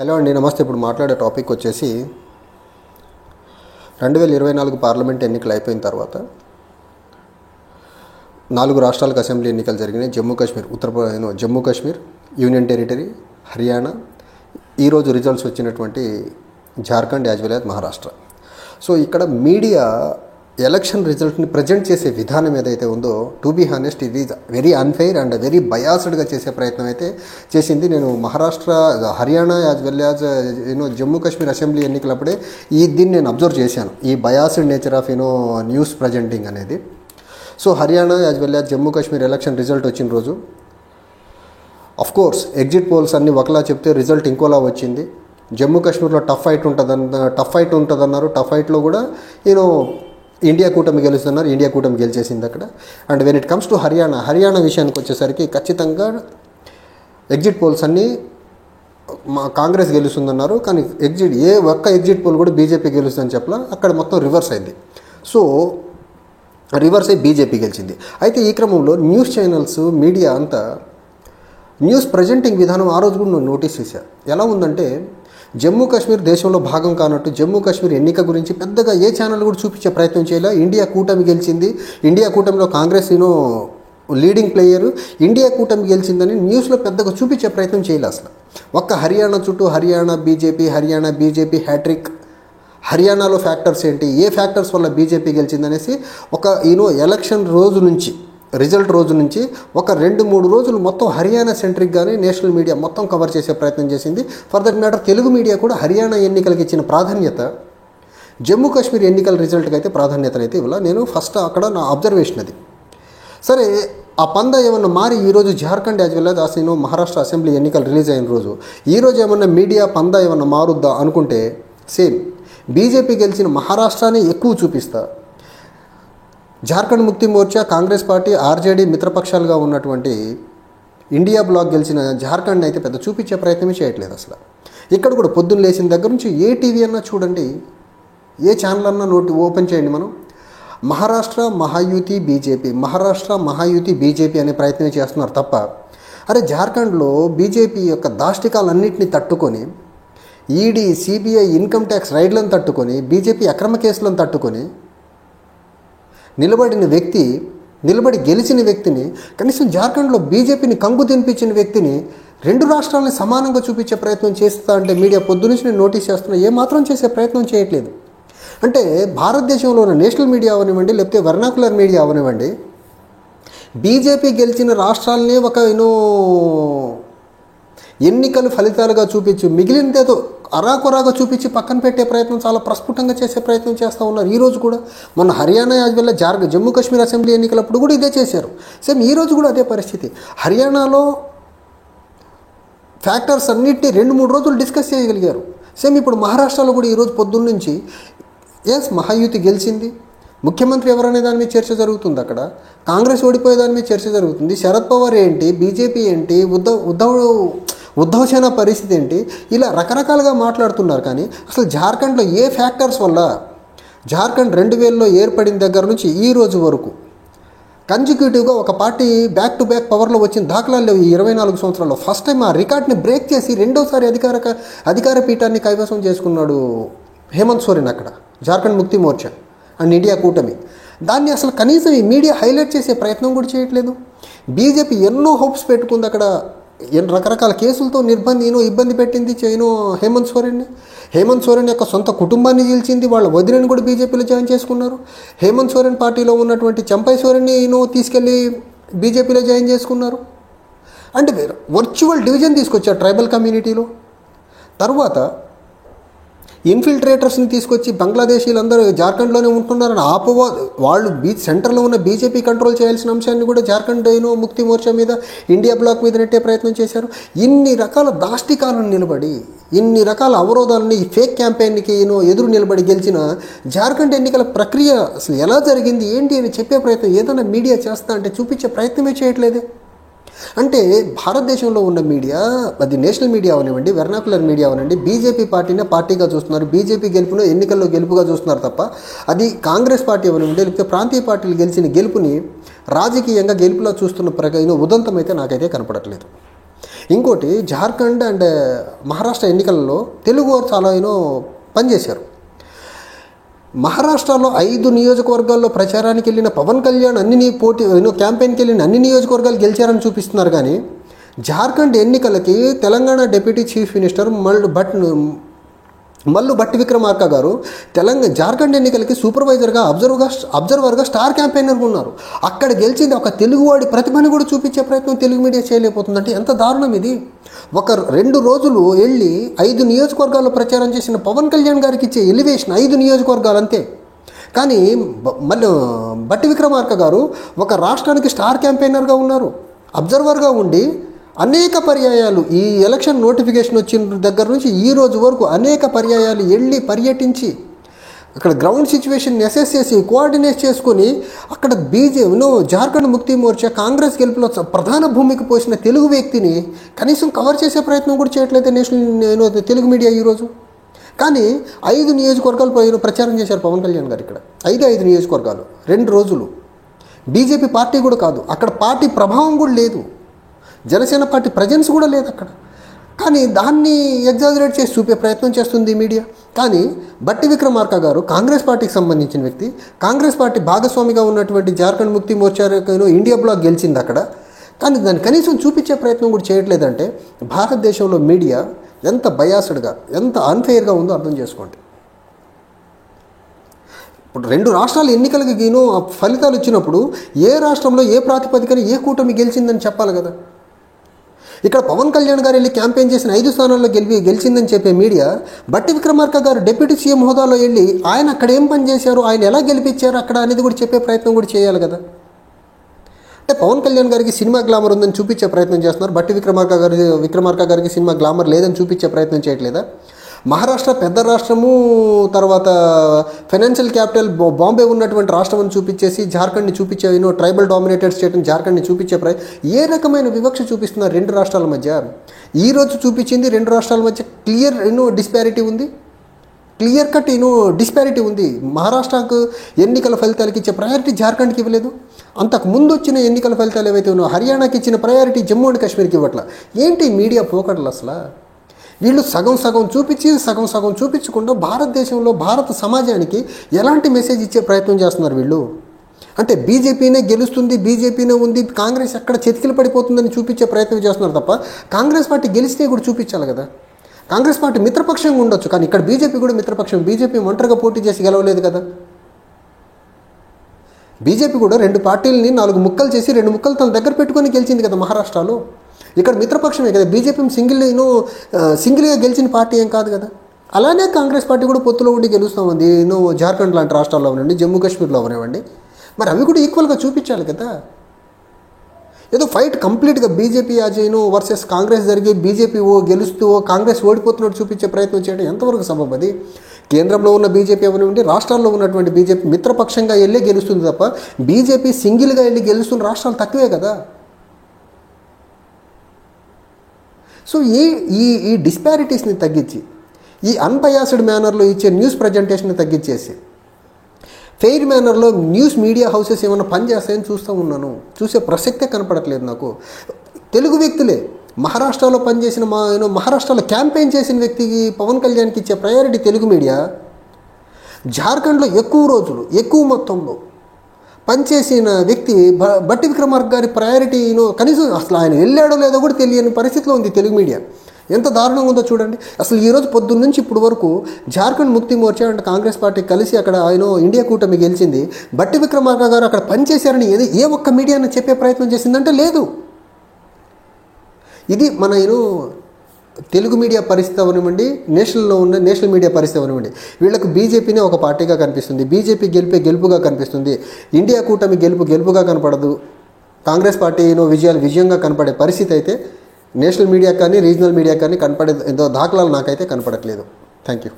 Hello అండి, నమస్తే. ఇప్పుడు మాట్లాడే టాపిక్ వచ్చేసి 2024 పార్లమెంట్ ఎన్నికలు అయిపోయిన తర్వాత 4 రాష్ట్రాలకు అసెంబ్లీ ఎన్నికలు జరిగినాయి. జమ్మూ కాశ్మీర్, యూనియన్ టెరిటరీ, హర్యానా, ఈరోజు రిజల్ట్స్ వచ్చినటువంటి Jharkhand as well as Maharashtra. So ఇక్కడ మీడియా ఎలక్షన్ రిజల్ట్ని ప్రజెంట్ చేసే విధానం ఏదైతే ఉందో, టు బీ హానెస్ట్, ఇది వెరీ అన్ఫెయిర్ అండ్ వెరీ బయాస్డ్గా చేసే ప్రయత్నం అయితే చేసింది. Haryana as well as Jammu Kashmir assembly ఎన్నికలప్పుడే దీన్ని నేను అబ్జర్వ్ చేశాను, ఈ biased nature of news presenting అనేది. So Haryana as well as Jammu Kashmir election result వచ్చిన రోజు కోర్స్ ఎగ్జిట్ పోల్స్ అన్నీ ఒకలా చెప్తే రిజల్ట్ ఇంకోలా వచ్చింది. జమ్మూ కాశ్మీర్లో టఫ్ ఫైట్ ఉంటుందన్నారు. టఫ్ ఫైట్లో కూడా ఇండియా కూటమి గెలుస్తున్నారు. ఇండియా కూటమి గెలిచేసింది అక్కడ. And when it comes to Haryana విషయానికి వచ్చేసరికి ఖచ్చితంగా ఎగ్జిట్ పోల్స్ అన్నీ కాంగ్రెస్ గెలుస్తుందన్నారు. కానీ ఒక్క ఎగ్జిట్ పోల్ కూడా బీజేపీ గెలుస్తుందని చెప్పలా, అక్కడ మొత్తం రివర్స్ అయింది. సో రివర్స్ అయ్యి బీజేపీ గెలిచింది. అయితే ఈ క్రమంలో న్యూస్ ఛానల్స్, మీడియా అంతా న్యూస్ ప్రజెంటింగ్ విధానం ఆ రోజు కూడా నేను నోటీస్ చేశాను. ఎలా ఉందంటే, జమ్మూ కాశ్మీర్ దేశంలో భాగం కానట్టు, జమ్మూ కాశ్మీర్ ఎన్నిక గురించి పెద్దగా ఏ ఛానల్ కూడా చూపించే ప్రయత్నం చేయలే. ఇండియా కూటమి గెలిచింది, ఇండియా కూటమిలో కాంగ్రెస్ లీడింగ్ ప్లేయరు, ఇండియా కూటమి గెలిచిందని న్యూస్లో పెద్దగా చూపించే ప్రయత్నం చేయలే అసలు. ఒక్క హర్యానా చుట్టూ హర్యానా బీజేపీ హ్యాట్రిక్, హర్యానాలో ఫ్యాక్టర్స్ ఏంటి, ఏ ఫ్యాక్టర్స్ వల్ల బీజేపీ గెలిచిందనేసి ఎలక్షన్ రోజు నుంచి, రిజల్ట్ రోజు నుంచి ఒక 2-3 రోజులు మొత్తం హర్యానా సెంట్రిక్గానే నేషనల్ మీడియా మొత్తం కవర్ చేసే ప్రయత్నం చేసింది. For that matter Telugu media కూడా హర్యానా ఎన్నికలకి ఇచ్చిన ప్రాధాన్యత జమ్మూ కాశ్మీర్ ఎన్నికల రిజల్ట్కి అయితే ప్రాధాన్యతనైతే ఇవ్వాల. నేను ఫస్ట్ అక్కడ నా అబ్జర్వేషన్ అది. సరే, ఆ పంద ఏమన్నా మారి ఈరోజు Jharkhand as well as Maharashtra assembly ఎన్నికలు రిలీజ్ అయిన రోజు ఈరోజు ఏమన్నా మీడియా పంద ఏమన్నా మారుద్దా అనుకుంటే, సేమ్ బీజేపీ గెలిచిన మహారాష్ట్రాన్ని ఎక్కువ చూపిస్తా, జార్ఖండ్ ముక్తి మోర్చా, కాంగ్రెస్ పార్టీ, ఆర్జేడీ మిత్రపక్షాలుగా ఉన్నటువంటి ఇండియా బ్లాక్ గెలిచిన జార్ఖండ్ అయితే పెద్ద చూపించే ప్రయత్నమే చేయట్లేదు అసలు. ఇక్కడ కూడా పొద్దున్న లేచిన దగ్గర నుంచి ఏ టీవీ అన్నా చూడండి, ఏ ఛానల్ అన్నా ఓపెన్ చేయండి, మనం మహారాష్ట్ర మహాయుతి బీజేపీ అనే ప్రయత్నం చేస్తున్నారు తప్ప, అరే జార్ఖండ్లో బీజేపీ యొక్క దాష్టికాలన్నింటినీ తట్టుకొని, ఈడీ, సిబిఐ, ఇన్కమ్ ట్యాక్స్ రైడ్లను తట్టుకొని, బీజేపీ అక్రమ కేసులను తట్టుకొని నిలబడి గెలిచిన వ్యక్తిని, కనీసం జార్ఖండ్లో బీజేపీని కంగు తినిపించిన వ్యక్తిని 2 రాష్ట్రాలని సమానంగా చూపించే ప్రయత్నం చేస్తా అంటే మీడియా పొద్దునుంచి నేను నోటీస్ చేస్తున్నా, ఏమాత్రం చేసే ప్రయత్నం చేయట్లేదు. అంటే భారతదేశంలో ఉన్న నేషనల్ మీడియా అవనివ్వండి, లేకపోతే వెర్నాకులర్ మీడియా అవనివ్వండి, బీజేపీ గెలిచిన రాష్ట్రాలనే ఒక ఎన్నికలు ఫలితాలుగా చూపించి, మిగిలినదేదో అరాకొరాగా చూపించి పక్కన పెట్టే ప్రయత్నం చాలా ప్రస్ఫుటంగా చేసే ప్రయత్నం చేస్తూ ఉన్నారు. ఈరోజు కూడా మొన్న Haryana as well Jammu Kashmir assembly ఎన్నికలప్పుడు కూడా ఇదే చేశారు. సేమ్ ఈరోజు కూడా అదే పరిస్థితి. హర్యానాలో ఫ్యాక్టర్స్ అన్నింటినీ 2-3 రోజులు డిస్కస్ చేయగలిగారు. సేమ్ ఇప్పుడు మహారాష్ట్రలో కూడా ఈరోజు పొద్దున్న నుంచి మహాయుతి గెలిచింది, ముఖ్యమంత్రి ఎవరనే దాని మీద చర్చ జరుగుతుంది. అక్కడ కాంగ్రెస్ ఓడిపోయే దాని మీద చర్చ జరుగుతుంది. శరద్ పవార్ ఏంటి, బీజేపీ ఏంటి, ఉద్ధవ్ సేన పరిస్థితి ఏంటి, ఇలా రకరకాలుగా మాట్లాడుతున్నారు. కానీ అసలు జార్ఖండ్లో ఏ ఫ్యాక్టర్స్ వల్ల జార్ఖండ్ 2000లో ఏర్పడిన దగ్గర నుంచి ఈ రోజు వరకు కన్సిక్యూటివ్గా ఒక పార్టీ బ్యాక్ టు బ్యాక్ పవర్లో వచ్చిన దాఖలాలు లేవు. ఈ 24 సంవత్సరాల్లో ఫస్ట్ టైం ఆ రికార్డ్ని బ్రేక్ చేసి రెండోసారి అధికార పీఠాన్ని కైవసం చేసుకున్నాడు హేమంత్ సోరెన్ అక్కడ, జార్ఖండ్ ముక్తి మోర్చా అండ్ ఇండియా కూటమి. దాన్ని అసలు కనీసం ఈ మీడియా హైలైట్ చేసే ప్రయత్నం కూడా చేయట్లేదు. బీజేపీ ఎన్నో హోప్స్ పెట్టుకుంది, అక్కడ రకరకాల కేసులతో ఇబ్బంది పెట్టింది హేమంత్ సోరెన్ యొక్క సొంత కుటుంబాన్ని చీల్చింది, వాళ్ళ వదినని కూడా బీజేపీలో జాయిన్ చేసుకున్నారు. హేమంత్ సోరెన్ పార్టీలో ఉన్నటువంటి చంపై సోరెన్ని తీసుకెళ్ళి బీజేపీలో జాయిన్ చేసుకున్నారు. అంటే వర్చువల్ డివిజన్ తీసుకొచ్చారు ట్రైబల్ కమ్యూనిటీలో. తర్వాత ఇన్ఫిల్ట్రేటర్స్ని తీసుకొచ్చి బంగ్లాదేశీలందరూ జార్ఖండ్లోనే ఉంటున్నారని వాళ్ళు సెంటర్లో ఉన్న బీజేపీ కంట్రోల్ చేయాల్సిన అంశాన్ని కూడా జార్ఖండ్ ముక్తి మోర్చా మీద, ఇండియా బ్లాక్ మీద నెట్టే ప్రయత్నం చేశారు. ఇన్ని రకాల దాష్టికాలను నిలబడి, ఇన్ని రకాల అవరోధాలని, ఈ ఫేక్ క్యాంపెయిన్కి ఎదురు నిలబడి గెలిచిన జార్ఖండ్ ఎన్నికల ప్రక్రియ అసలు ఎలా జరిగింది ఏంటి అని చెప్పే ప్రయత్నం ఏదైనా మీడియా చేస్తా అంటే చూపించే ప్రయత్నమే చేయట్లేదే. అంటే భారతదేశంలో ఉన్న మీడియా, అది నేషనల్ మీడియా అవనివ్వండి, వెర్నాకులర్ మీడియా అవనివ్వండి, బీజేపీ పార్టీనే పార్టీగా చూస్తున్నారు, బీజేపీ గెలుపును ఎన్నికల్లో గెలుపుగా చూస్తున్నారు తప్ప, అది కాంగ్రెస్ పార్టీ అవనివ్వండి, లేకపోతే ప్రాంతీయ పార్టీలు గెలిచిన గెలుపుని రాజకీయంగా గెలుపులా చూస్తున్న ఉదంతం అయితే నాకైతే కనపడట్లేదు. ఇంకోటి జార్ఖండ్ అండ్ మహారాష్ట్ర ఎన్నికలలో తెలుగు వారు చాలా పనిచేశారు. మహారాష్ట్రలో 5 నియోజకవర్గాల్లో ప్రచారానికి వెళ్ళిన పవన్ కళ్యాణ్ క్యాంపెయిన్కి వెళ్ళిన అన్ని నియోజకవర్గాలు గెలిచారని చూపిస్తున్నారు. కానీ జార్ఖండ్ ఎన్నికలకి Telangana deputy chief minister Mallu Bhatti Vikramarka గారు జార్ఖండ్ ఎన్నికలకి సూపర్వైజర్గా అబ్జర్వర్గా స్టార్ క్యాంపెయినర్గా ఉన్నారు. అక్కడ గెలిచింది ఒక తెలుగువాడి ప్రతిభను కూడా చూపించే ప్రయత్నం తెలుగు మీడియా చేయలేకపోతుందంటే ఎంత దారుణం ఇది. 2 రోజులు వెళ్ళి 5 నియోజకవర్గాల్లో ప్రచారం చేసిన పవన్ కళ్యాణ్ గారికి ఇచ్చే ఎలివేషన్ 5 నియోజకవర్గాలు అంతే. కానీ మళ్ళీ భట్టి విక్రమార్క గారు ఒక రాష్ట్రానికి స్టార్ క్యాంపెయినర్గా ఉన్నారు, అబ్జర్వర్గా ఉండి అనేక పర్యాయాలు ఈ ఎలక్షన్ నోటిఫికేషన్ వచ్చిన దగ్గర నుంచి ఈ రోజు వరకు అనేక పర్యాయాలు వెళ్ళి పర్యటించి అక్కడ గ్రౌండ్ సిచ్యువేషన్ అసెస్ చేసి కోఆర్డినేట్ చేసుకొని అక్కడ జార్ఖండ్ ముక్తి మోర్చా కాంగ్రెస్ గెలుపులో ప్రధాన భూమికి పోసిన తెలుగు వ్యక్తిని కనీసం కవర్ చేసే ప్రయత్నం కూడా చేయట్లేదు నేషనల్ తెలుగు మీడియా ఈరోజు. కానీ 5 నియోజకవర్గాలు ప్రచారం చేశారు పవన్ కళ్యాణ్ గారు. ఇక్కడ 5 నియోజకవర్గాలు 2 రోజులు. బీజేపీ పార్టీ కూడా కాదు, అక్కడ పార్టీ ప్రభావం కూడా లేదు, జనసేన పార్టీ ప్రజెన్స్ కూడా లేదు అక్కడ. కానీ దాన్ని ఎగ్జాజరేట్ చేసి చూపే ప్రయత్నం చేస్తుంది మీడియా. కానీ భట్టి విక్రమార్క గారు కాంగ్రెస్ పార్టీకి సంబంధించిన వ్యక్తి, కాంగ్రెస్ పార్టీ భాగస్వామిగా ఉన్నటువంటి జార్ఖండ్ ముక్తి మోర్చా ఇండియా బ్లాక్ గెలిచింది అక్కడ. కానీ దాన్ని కనీసం చూపించే ప్రయత్నం కూడా చేయట్లేదంటే భారతదేశంలో మీడియా ఎంత బయాస్డ్గా ఎంత అన్ఫెయిర్గా ఉందో అర్థం చేసుకోండి. ఇప్పుడు 2 రాష్ట్రాల ఎన్నికలకి ఫలితాలు వచ్చినప్పుడు ఏ రాష్ట్రంలో ఏ ప్రాతిపదికన ఏ కూటమి గెలిచిందని చెప్పాలి కదా. ఇక్కడ పవన్ కళ్యాణ్ గారు వెళ్ళి క్యాంపెయిన్ చేసిన 5 స్థానాల్లో గెలిచిందని చెప్పే మీడియా భట్టి విక్రమార్క గారు డిప్యూటీ సీఎం హోదాలో వెళ్ళి ఆయన అక్కడ ఏం పని చేశారు, ఆయన ఎలా గెలిపించారు అక్కడ అనేది కూడా చెప్పే ప్రయత్నం కూడా చేయాలి కదా. అంటే పవన్ కళ్యాణ్ గారికి సినిమా గ్లామర్ ఉందని చూపించే ప్రయత్నం చేస్తున్నారు, భట్టి విక్రమార్క గారికి సినిమా గ్లామర్ లేదని చూపించే ప్రయత్నం చేయట్లేదా. మహారాష్ట్ర పెద్ద రాష్ట్రము, తర్వాత ఫైనాన్షియల్ క్యాపిటల్ బాంబే ఉన్నటువంటి రాష్ట్రం అని చూపించేసి జార్ఖండ్ని చూపించే ట్రైబల్ డామినేటెడ్ స్టేట్ జార్ఖండ్ని చూపించే ఏ రకమైన వివక్ష చూపిస్తున్నారు 2 రాష్ట్రాల మధ్య. ఈరోజు చూపించింది 2 రాష్ట్రాల మధ్య క్లియర్ డిస్పారిటీ ఉంది, క్లియర్ కట్ డిస్పారిటీ ఉంది. మహారాష్ట్రకు ఎన్నికల ఫలితాలకి ఇచ్చే ప్రయారిటీ జార్ఖండ్కి ఇవ్వలేదు. అంతకు ముందు వచ్చిన ఎన్నికల ఫలితాలు ఏవైతే ఉన్నాయో హర్యానాకి ఇచ్చిన ప్రయారిటీ జమ్మూ అండ్ కాశ్మీర్కి ఇవ్వట్లా. ఏంటి మీడియా పోకడలు అసలు. వీళ్ళు సగం చూపించి సగం చూపించకుండా భారతదేశంలో భారత సమాజానికి ఎలాంటి మెసేజ్ ఇచ్చే ప్రయత్నం చేస్తున్నారు వీళ్ళు. అంటే బీజేపీనే గెలుస్తుంది, బీజేపీనే ఉంది, కాంగ్రెస్ ఎక్కడ చెతికిలు పడిపోతుందని చూపించే ప్రయత్నం చేస్తున్నారు తప్ప కాంగ్రెస్ పార్టీ గెలిస్తే కూడా చూపించాలి కదా. కాంగ్రెస్ పార్టీ మిత్రపక్షంగా ఉండొచ్చు, కానీ ఇక్కడ బీజేపీ కూడా మిత్రపక్షం. బీజేపీ ఒంటరిగా పోటీ చేసి గెలవలేదు కదా. బీజేపీ కూడా 2 పార్టీలని 4 ముక్కలు చేసి 2 ముక్కలు తన దగ్గర పెట్టుకొని గెలిచింది కదా మహారాష్ట్రలో. ఇక్కడ మిత్రపక్షమే కదా, బీజేపీ సింగిల్గా గెలిచిన పార్టీ ఏం కాదు కదా. అలానే కాంగ్రెస్ పార్టీ కూడా పొత్తులో ఉండి గెలుస్తామంది జార్ఖండ్ లాంటి రాష్ట్రాల్లో అవనివ్వండి, జమ్మూ కాశ్మీర్లో అవనివ్వండి. మరి అవి కూడా ఈక్వల్గా చూపించాలి కదా. ఏదో ఫైట్ కంప్లీట్గా బీజేపీ వర్సెస్ కాంగ్రెస్ జరిగి బీజేపీ గెలుస్తూ కాంగ్రెస్ ఓడిపోతున్నట్టు చూపించే ప్రయత్నం చేయడం ఎంతవరకు సబబు అది. కేంద్రంలో ఉన్న బీజేపీ అవనివ్వండి, రాష్ట్రాల్లో ఉన్నటువంటి బీజేపీ మిత్రపక్షంగా వెళ్ళే గెలుస్తుంది తప్ప బీజేపీ సింగిల్గా వెళ్ళి గెలుస్తున్న రాష్ట్రాలు తక్కువే కదా. సో ఈ డిస్పారిటీస్ని తగ్గించి ఈ అన్బయాస్డ్ మేనర్లో ఇచ్చే న్యూస్ ప్రజెంటేషన్ని తగ్గించేసి ఫెయిర్ మేనర్లో న్యూస్ మీడియా హౌసెస్ ఏమైనా పనిచేస్తాయని చూస్తూ ఉన్నాను. చూసే ప్రసక్తే కనపడట్లేదు నాకు. తెలుగు వ్యక్తులే మహారాష్ట్రలో పనిచేసిన మహారాష్ట్రలో క్యాంపెయిన్ చేసిన వ్యక్తికి పవన్ కళ్యాణ్కి ఇచ్చే ప్రయారిటీ తెలుగు మీడియా. జార్ఖండ్లో ఎక్కువ రోజులు ఎక్కువ మొత్తంలో పనిచేసిన వ్యక్తి భట్టి విక్రమార్క గారి ప్రయారిటీ కనీసం అసలు ఆయన వెళ్ళాడో లేదో కూడా తెలియని పరిస్థితిలో ఉంది తెలుగు మీడియా. ఎంత దారుణంగా ఉందో చూడండి. అసలు ఈరోజు పొద్దున్న నుంచి ఇప్పుడు వరకు జార్ఖండ్ ముక్తి మోర్చా అంటే కాంగ్రెస్ పార్టీ కలిసి అక్కడ ఇండియా కూటమి గెలిచింది. భట్టి విక్రమార్క గారు అక్కడ పనిచేశారని ఏ ఒక్క మీడియాను చెప్పే ప్రయత్నం చేసిందంటే లేదు. ఇది మన తెలుగు మీడియా పరిస్థితి అవనివ్వండి, నేషనల్ మీడియా పరిస్థితి అవనివ్వండి. వీళ్ళకు బీజేపీనే ఒక పార్టీగా కనిపిస్తుంది, బీజేపీ గెలుపుగా కనిపిస్తుంది, ఇండియా కూటమి గెలుపుగా కనపడదు, కాంగ్రెస్ పార్టీ విజయంగా కనపడే పరిస్థితి అయితే నేషనల్ మీడియా కానీ రీజనల్ మీడియా కానీ కనపడే దాఖలాలు నాకైతే కనపడట్లేదు. Thank you.